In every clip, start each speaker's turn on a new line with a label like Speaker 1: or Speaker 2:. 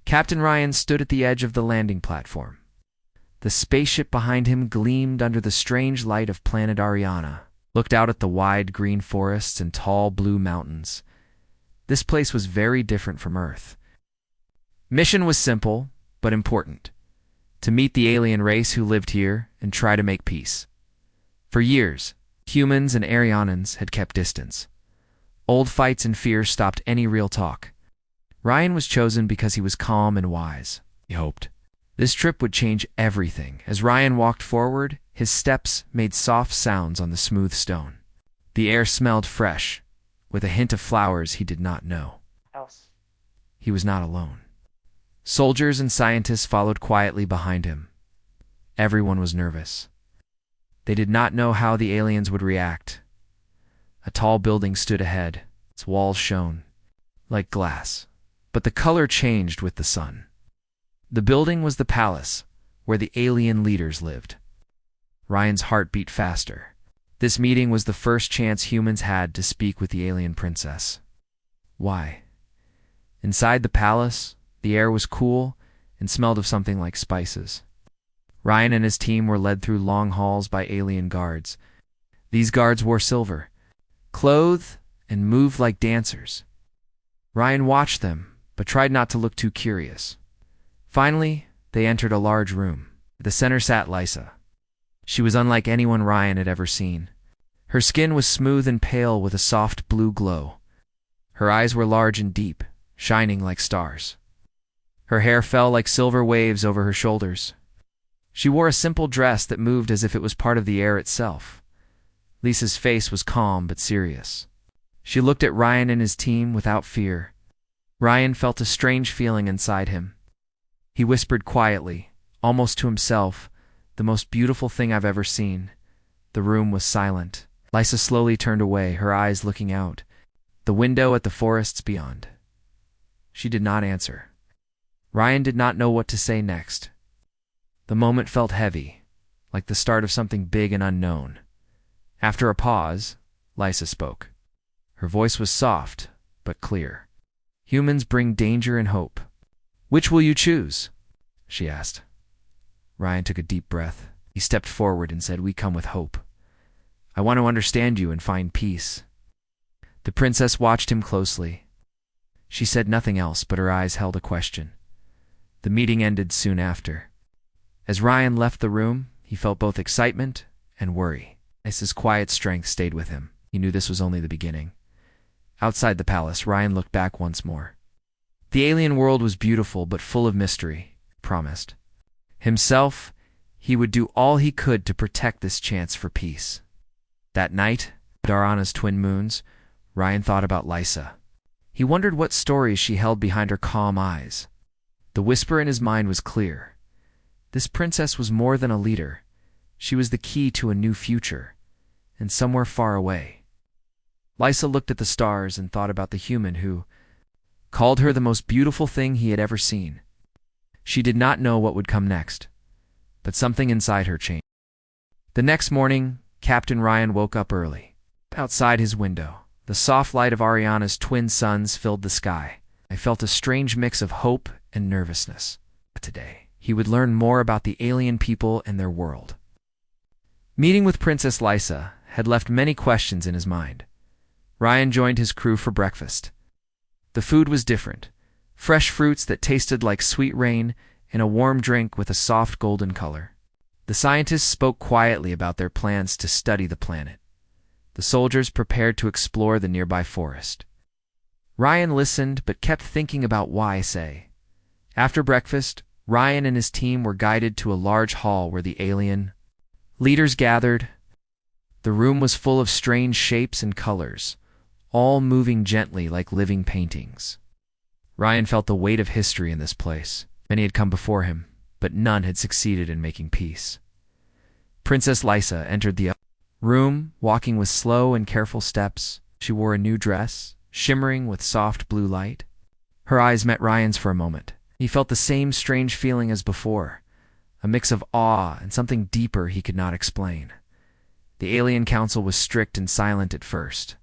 Speaker 1: Captain Ryan stood at the edge of the landing platform. The spaceship behind him gleamed under the strange light of planet Ariana, looked out at the wide green forests and tall blue mountains. This place was very different from Earth. Mission was simple, but important: to meet the alien race who lived here and try to make peace. For years, humans and Arianans had kept distance. Old fights and fears stopped any real talk. Ryan was chosen because he was calm and wise, he hoped. This trip would change everything. As Ryan walked forward, his steps made soft sounds on the smooth stone. The air smelled fresh, with a hint of flowers he did not know. He was not alone. Soldiers and scientists followed quietly behind him. Everyone was nervous. They did not know how the aliens would react. A tall building stood ahead. Its walls shone like glass, but the color changed with the sun. The building was the palace, where the alien leaders lived. Ryan's heart beat faster. This meeting was the first chance humans had to speak with the alien princess. Why? Inside the palace, the air was cool and smelled of something like spices. Ryan and his team were led through long halls by alien guards. These guards wore silver, clothed and moved like dancers. Ryan watched them, but tried not to look too curious. Finally, they entered a large room. At the center sat Lysa. She was unlike anyone Ryan had ever seen. Her skin was smooth and pale with a soft blue glow. Her eyes were large and deep, shining like stars. Her hair fell like silver waves over her shoulders. She wore a simple dress that moved as if it was part of the air itself. Lisa's face was calm but serious. She looked at Ryan and his team without fear. Ryan felt a strange feeling inside him. He whispered quietly, almost to himself, "The most beautiful thing I've ever seen." The room was silent. Lysa slowly turned away, her eyes looking out the window at the forests beyond. She did not answer. Ryan did not know what to say next. The moment felt heavy, like the start of something big and unknown. After a pause, Lysa spoke. Her voice was soft, but clear. "Humans bring danger and hope. Which will you choose?" she asked. Ryan took a deep breath. He stepped forward and said, "We come with hope. I want to understand you and find peace." The princess watched him closely. She said nothing else, but her eyes held a question. The meeting ended soon after. As Ryan left the room, he felt both excitement and worry. Lysa's quiet strength stayed with him. He knew this was only the beginning. Outside the palace, Ryan looked back once more. The alien world was beautiful but full of mystery, he promised. Himself, he would do all he could to protect this chance for peace. That night, at Ariana's twin moons, Ryan thought about Lysa. He wondered what stories she held behind her calm eyes. The whisper in his mind was clear. This princess was more than a leader. She was the key to a new future, and somewhere far away. Lysa looked at the stars and thought about the human who called her the most beautiful thing he had ever seen. She did not know what would come next, but something inside her changed. The next morning, Captain Ryan woke up early. Outside his window, the soft light of Ariana's twin suns filled the sky. I felt a strange mix of hope and nervousness. Today, he would learn more about the alien people and their world. Meeting with Princess Lysa had left many questions in his mind. Ryan joined his crew for breakfast. The food was different. Fresh fruits that tasted like sweet rain and a warm drink with a soft golden color. The scientists spoke quietly about their plans to study the planet. The soldiers prepared to explore the nearby forest. Ryan listened but kept thinking about why say. After breakfast, Ryan and his team were guided to a large hall where the alien leaders gathered. The room was full of strange shapes and colors, all moving gently like living paintings. Ryan felt the weight of history in this place. Many had come before him, but none had succeeded in making peace. Princess Lysa entered the room, walking with slow and careful steps. She wore a new dress, shimmering with soft blue light. Her eyes met Ryan's for a moment. He felt the same strange feeling as before, a mix of awe and something deeper he could not explain. The alien council was strict and silent at first.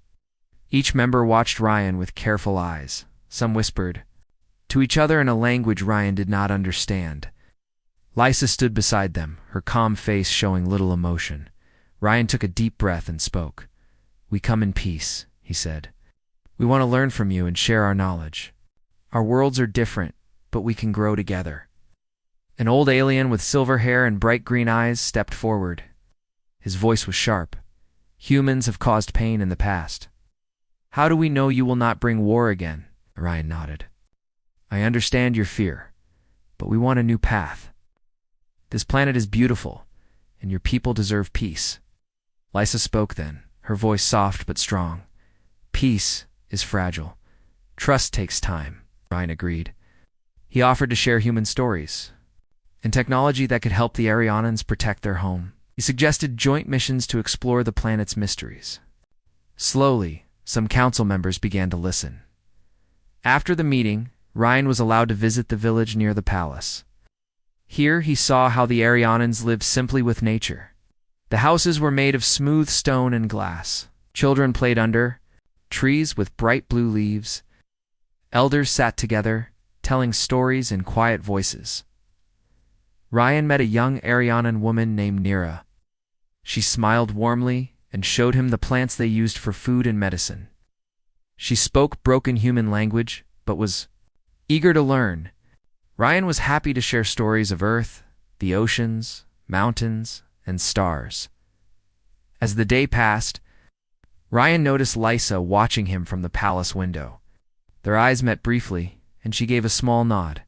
Speaker 1: Each member watched Ryan with careful eyes. Some whispered, to each other in a language Ryan did not understand. Lysa stood beside them, her calm face showing little emotion. Ryan took a deep breath and spoke. "We come in peace," he said. "We want to learn from you and share our knowledge. Our worlds are different, but we can grow together." An old alien with silver hair and bright green eyes stepped forward. His voice was sharp. "Humans have caused pain in the past. How do we know you will not bring war again?" Ryan nodded. "I understand your fear, but we want a new path. This planet is beautiful, and your people deserve peace." Lysa spoke then, her voice soft but strong. "Peace is fragile. Trust takes time," Ryan agreed. He offered to share human stories and technology that could help the Arianans protect their home. He suggested joint missions to explore the planet's mysteries. Slowly, some council members began to listen. After the meeting, Ryan was allowed to visit the village near the palace. Here he saw how the Arianans lived simply with nature. The houses were made of smooth stone and glass. Children played under trees with bright blue leaves. Elders sat together, telling stories in quiet voices. Ryan met a young Arianan woman named Nira. She smiled warmly and showed him the plants they used for food and medicine. She spoke broken human language, but was eager to learn. Ryan was happy to share stories of Earth, the oceans, mountains, and stars. As the day passed, Ryan noticed Lysa watching him from the palace window. Their eyes met briefly, and she gave a small nod.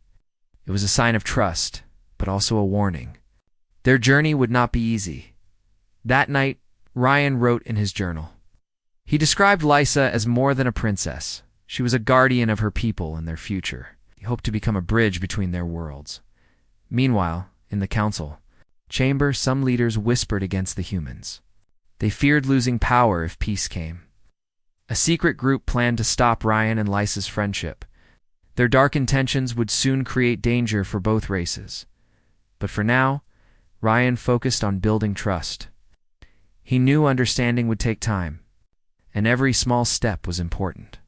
Speaker 1: It was a sign of trust, but also a warning. Their journey would not be easy. That night, Ryan wrote in his journal. He described Lysa as more than a princess. She was a guardian of her people and their future. He hoped to become a bridge between their worlds. Meanwhile, in the council chamber, some leaders whispered against the humans. They feared losing power if peace came. A secret group planned to stop Ryan and Lysa's friendship. Their dark intentions would soon create danger for both races. But for now, Ryan focused on building trust. He knew understanding would take time, and every small step was important.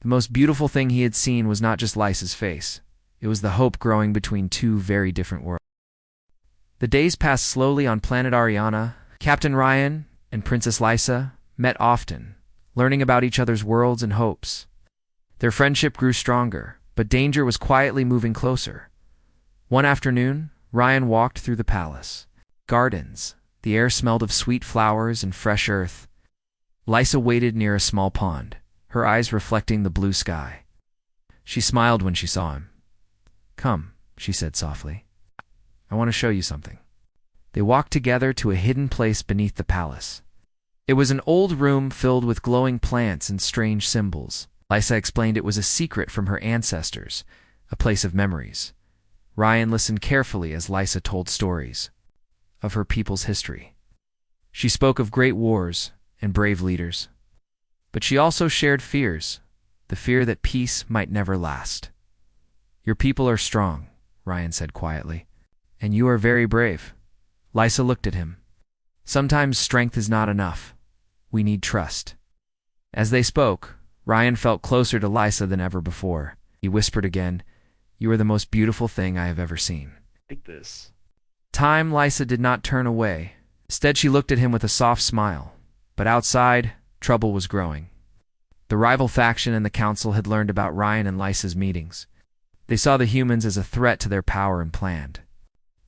Speaker 1: The most beautiful thing he had seen was not just Lysa's face. It was the hope growing between two very different worlds. The days passed slowly on planet Ariana. Captain Ryan and Princess Lysa met often, learning about each other's worlds and hopes. Their friendship grew stronger, but danger was quietly moving closer. One afternoon, Ryan walked through the palace. Gardens. The air smelled of sweet flowers and fresh earth. Lysa waited near a small pond, her eyes reflecting the blue sky. She smiled when she saw him. "Come," she said softly. "I want to show you something." They walked together to a hidden place beneath the palace. It was an old room filled with glowing plants and strange symbols. Lysa explained it was a secret from her ancestors, a place of memories. Ryan listened carefully as Lysa told stories of her people's history. She spoke of great wars and brave leaders. But she also shared fears, the fear that peace might never last. "Your people are strong," Ryan said quietly, "and you are very brave." Lysa looked at him. "Sometimes strength is not enough. We need trust." As they spoke, Ryan felt closer to Lysa than ever before. He whispered again, "You are the most beautiful thing I have ever seen."
Speaker 2: Like this.
Speaker 1: Time, Lysa did not turn away. Instead, she looked at him with a soft smile. But outside, trouble was growing. The rival faction and the council had learned about Ryan and Lysa's meetings. They saw the humans as a threat to their power and planned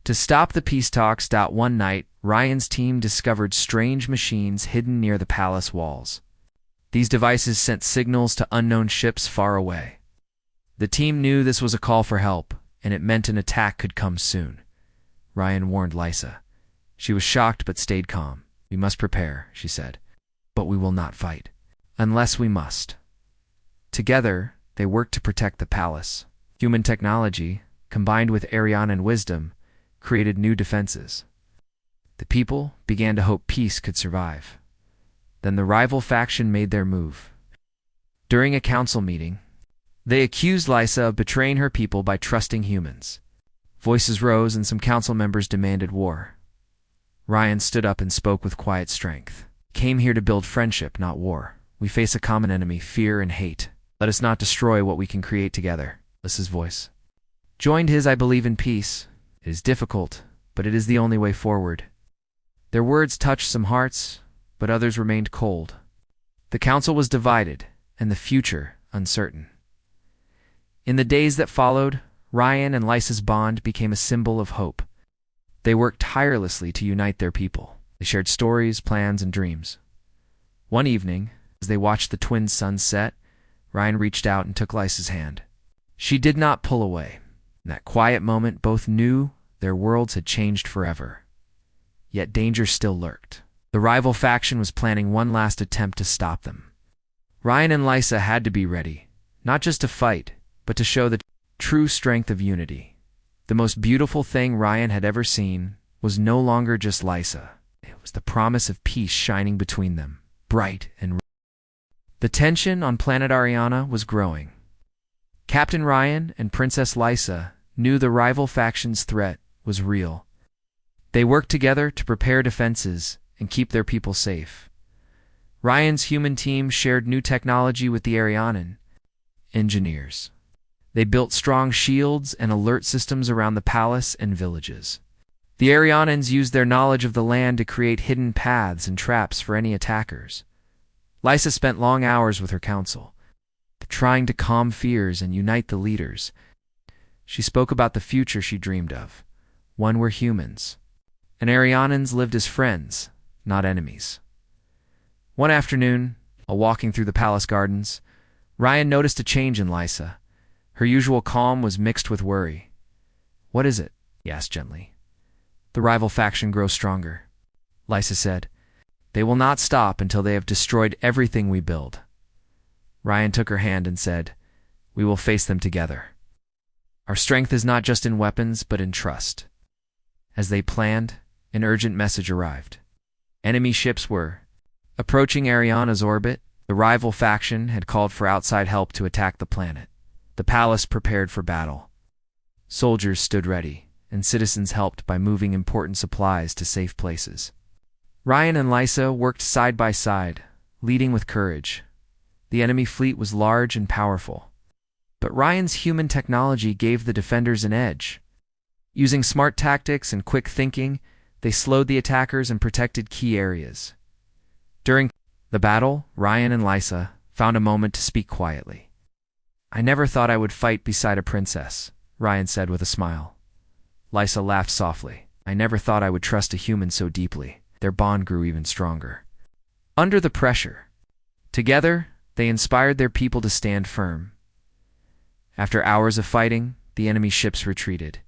Speaker 1: to stop the peace talks. One night, Ryan's team discovered strange machines hidden near the palace walls. These devices sent signals to unknown ships far away. The team knew this was a call for help, and it meant an attack could come soon. Ryan warned Lysa. She was shocked but stayed calm. "We must prepare," she said, "but we will not fight, unless we must." Together, they worked to protect the palace. Human technology, combined with Arianan wisdom, created new defenses. The people began to hope peace could survive. Then the rival faction made their move. During a council meeting, they accused Lysa of betraying her people by trusting humans. Voices rose and some council members demanded war. Ryan stood up and spoke with quiet strength. "We came here to build friendship, not war. We face a common enemy, fear and hate. Let us not destroy what we can create together." Lysa's voice joined his. I believe in peace. It is difficult, but it is the only way forward. Their words touched some hearts, but others remained cold. The council was divided, and the future uncertain. In the days that followed, Ryan and Lysa's bond became a symbol of hope. They worked tirelessly to unite their people. They shared stories, plans, and dreams. One evening, as they watched the twins' sun set, Ryan reached out and took Lysa's hand. She did not pull away. In that quiet moment, both knew their worlds had changed forever. Yet danger still lurked. The rival faction was planning one last attempt to stop them. Ryan and Lysa had to be ready, not just to fight, but to show the true strength of unity. The most beautiful thing Ryan had ever seen was no longer just Lysa. It was the promise of peace shining between them, bright and real. The tension on planet Ariana was growing. Captain Ryan and Princess Lysa knew the rival faction's threat was real. They worked together to prepare defenses and keep their people safe. Ryan's human team shared new technology with the Arianan engineers. They built strong shields and alert systems around the palace and villages. The Arianans used their knowledge of the land to create hidden paths and traps for any attackers. Lysa spent long hours with her council, trying to calm fears and unite the leaders. She spoke about the future she dreamed of, one where humans and Arianans lived as friends, not enemies. One afternoon, while walking through the palace gardens, Ryan noticed a change in Lysa. Her usual calm was mixed with worry. "What is it?" he asked gently. "The rival faction grows stronger," Lysa said. "They will not stop until they have destroyed everything we build." Ryan took her hand and said, "We will face them together. Our strength is not just in weapons, but in trust." As they planned, an urgent message arrived. Enemy ships were approaching Ariana's orbit. The rival faction had called for outside help to attack the planet. The palace prepared for battle. Soldiers stood ready, and citizens helped by moving important supplies to safe places. Ryan and Lysa worked side by side, leading with courage. The enemy fleet was large and powerful, but Ryan's human technology gave the defenders an edge. Using smart tactics and quick thinking, they slowed the attackers and protected key areas. During the battle, Ryan and Lysa found a moment to speak quietly. "I never thought I would fight beside a princess," Ryan said with a smile. Lysa laughed softly. "I never thought I would trust a human so deeply." Their bond grew even stronger. Under the pressure, together, they inspired their people to stand firm. After hours of fighting, the enemy ships retreated.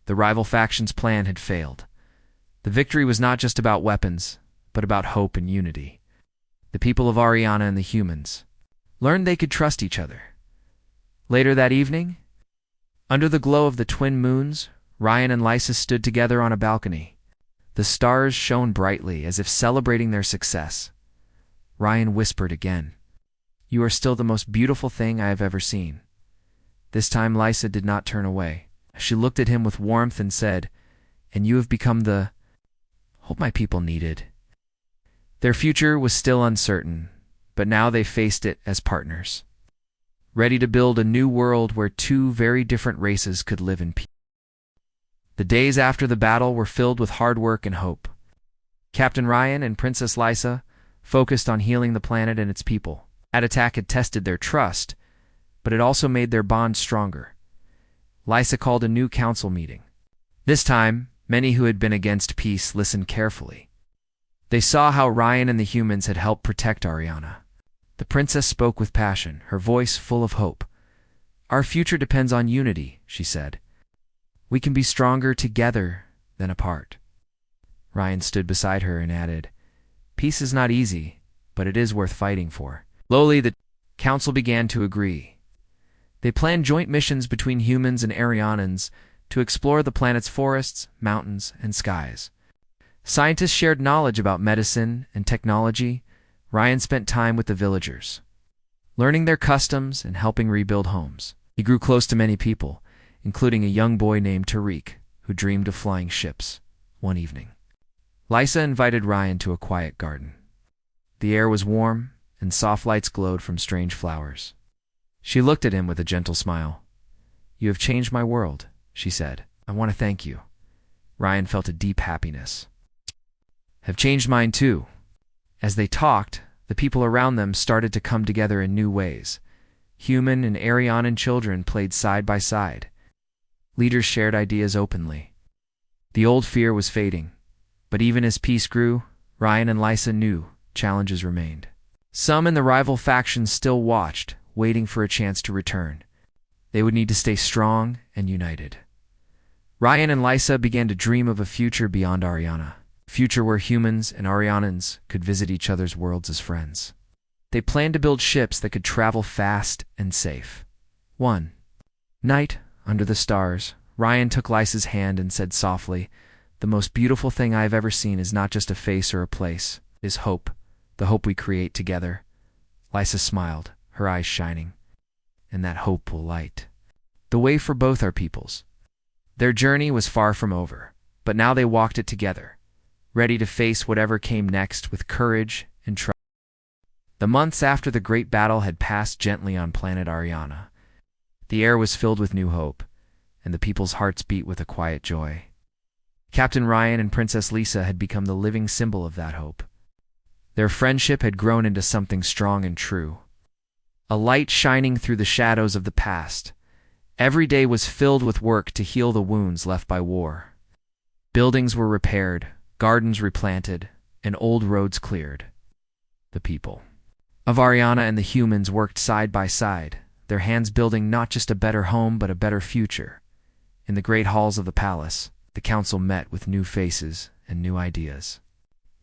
Speaker 1: The rival faction's plan had failed. The victory was not just about weapons, but about hope and unity. The people of Ariana and the humans learned they could trust each other. Later that evening, under the glow of the twin moons, Ryan and Lysa stood together on a balcony. The stars shone brightly, as if celebrating their success. Ryan whispered again, "You are still the most beautiful thing I have ever seen." This time Lysa did not turn away. She looked at him with warmth and said, "And you have become the hope my people needed." Their future was still uncertain, but now they faced it as partners, ready to build a new world where two very different races could live in peace. The days after the battle were filled with hard work and hope. Captain Ryan and Princess Lysa focused on healing the planet and its people. That attack had tested their trust, but it also made their bond stronger. Lysa called a new council meeting. This time, many who had been against peace listened carefully. They saw how Ryan and the humans had helped protect Ariana. The princess spoke with passion, her voice full of hope. "Our future depends on unity," she said. "We can be stronger together than apart." Ryan stood beside her and added, "Peace is not easy, but it is worth fighting for." Slowly, the council began to agree. They planned joint missions between humans and Arianans to explore the planet's forests, mountains, and skies. Scientists shared knowledge about medicine and technology. Ryan spent time with the villagers, learning their customs and helping rebuild homes. He grew close to many people, including a young boy named Tariq, who dreamed of flying ships. One evening, Lysa invited Ryan to a quiet garden. The air was warm, and soft lights glowed from strange flowers. She looked at him with a gentle smile. "You have changed my world," she said. "I want to thank you." Ryan felt a deep happiness. "Have changed mine too." As they talked, the people around them started to come together in new ways. Human and Arianan children played side by side. Leaders shared ideas openly. The old fear was fading, but even as peace grew, Ryan and Lysa knew challenges remained. Some in the rival factions still watched, waiting for a chance to return. They would need to stay strong and united. Ryan and Lysa began to dream of a future beyond Ariana, a future where humans and Arianans could visit each other's worlds as friends. They planned to build ships that could travel fast and safe. One night, under the stars, Ryan took Lysa's hand and said softly, "The most beautiful thing I have ever seen is not just a face or a place. It is hope, the hope we create together." Lysa smiled, her eyes shining. "And that hope will light the way for both our peoples." Their journey was far from over, but now they walked it together, ready to face whatever came next with courage and trust. The months after the great battle had passed gently on planet Ariana. The air was filled with new hope, and the people's hearts beat with a quiet joy. Captain Ryan and Princess Lysa had become the living symbol of that hope. Their friendship had grown into something strong and true, a light shining through the shadows of the past. Every day was filled with work to heal the wounds left by war. Buildings were repaired, gardens replanted, and old roads cleared. The people of Ariana and the humans worked side by side, their hands building not just a better home but a better future. In the great halls of the palace, the council met with new faces and new ideas.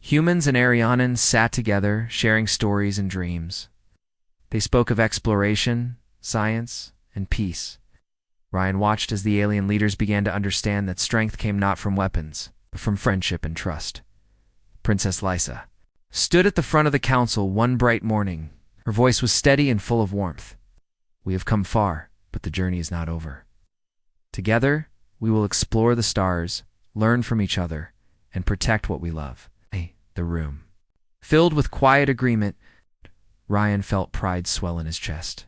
Speaker 1: Humans and Arianans sat together, sharing stories and dreams. They spoke of exploration, science, and peace. Ryan watched as the alien leaders began to understand that strength came not from weapons, but from friendship and trust. Princess Lysa stood at the front of the council one bright morning. Her voice was steady and full of warmth. "We have come far, but the journey is not over. Together, we will explore the stars, learn from each other, and protect what we love." The room filled with quiet agreement. Ryan felt pride swell in his chest.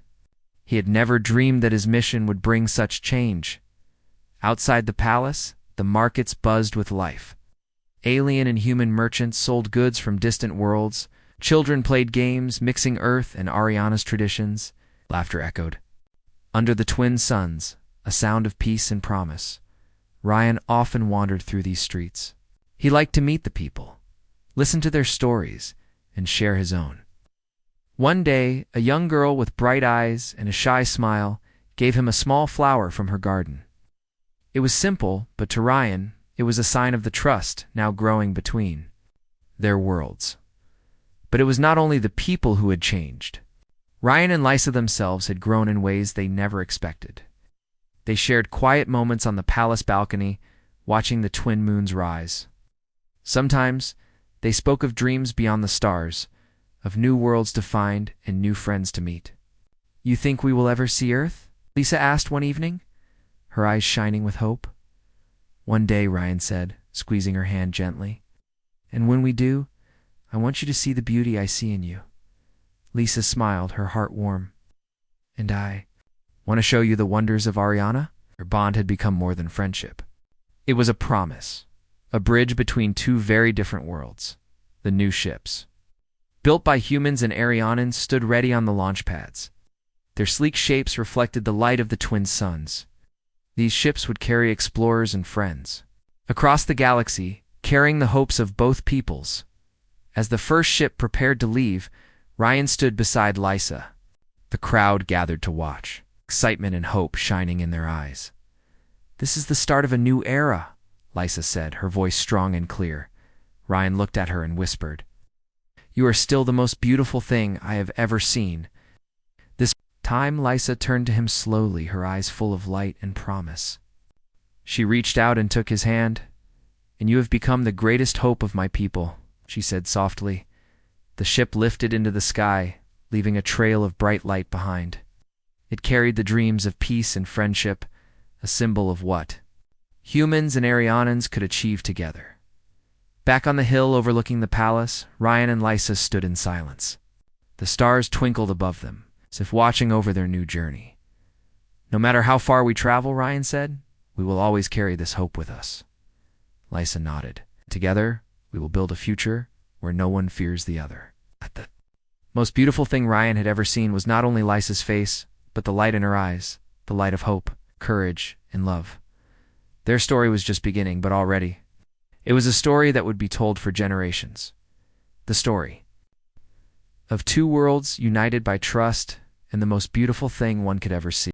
Speaker 1: He had never dreamed that his mission would bring such change. Outside the palace, the markets buzzed with life. Alien and human merchants sold goods from distant worlds. Children played games, mixing Earth and Ariana's traditions. Laughter echoed. Under the twin suns, a sound of peace and promise. Ryan often wandered through these streets. He liked to meet the people, listen to their stories, and share his own. One day, a young girl with bright eyes and a shy smile gave him a small flower from her garden. It was simple, but to Ryan, it was a sign of the trust now growing between their worlds. But it was not only the people who had changed. Ryan and Lysa themselves had grown in ways they never expected. They shared quiet moments on the palace balcony, watching the twin moons rise. Sometimes, they spoke of dreams beyond the stars, of new worlds to find and new friends to meet. "You think we will ever see Earth?" Lysa asked one evening, her eyes shining with hope. "One day," Ryan said, squeezing her hand gently. "And when we do, I want you to see the beauty I see in you." Lysa smiled, her heart warm. "And I want to show you the wonders of Ariana." Their bond had become more than friendship. It was a promise, a bridge between two very different worlds. The new ships, built by humans and Arianans, stood ready on the launch pads. Their sleek shapes reflected the light of the twin suns. These ships would carry explorers and friends across the galaxy, carrying the hopes of both peoples. As the first ship prepared to leave, Ryan stood beside Lysa. The crowd gathered to watch, excitement and hope shining in their eyes. "This is the start of a new era," Lysa said, her voice strong and clear. Ryan looked at her and whispered, "You are still the most beautiful thing I have ever seen." This time, Lysa turned to him slowly, her eyes full of light and promise. She reached out and took his hand. "And you have become the greatest hope of my people," she said softly. The ship lifted into the sky, leaving a trail of bright light behind. It carried the dreams of peace and friendship, a symbol of what humans and Arianans could achieve together. Back on the hill overlooking the palace, Ryan and Lysa stood in silence. The stars twinkled above them, as if watching over their new journey. No matter how far we travel, Ryan said, we will always carry this hope with us. Lysa nodded. Together, we will build a future where no one fears the other. The most beautiful thing Ryan had ever seen was not only Lysa's face, but the light in her eyes, the light of hope, courage, and love. Their story was just beginning, but already, it was a story that would be told for generations. The story of two worlds united by trust and the most beautiful thing one could ever see.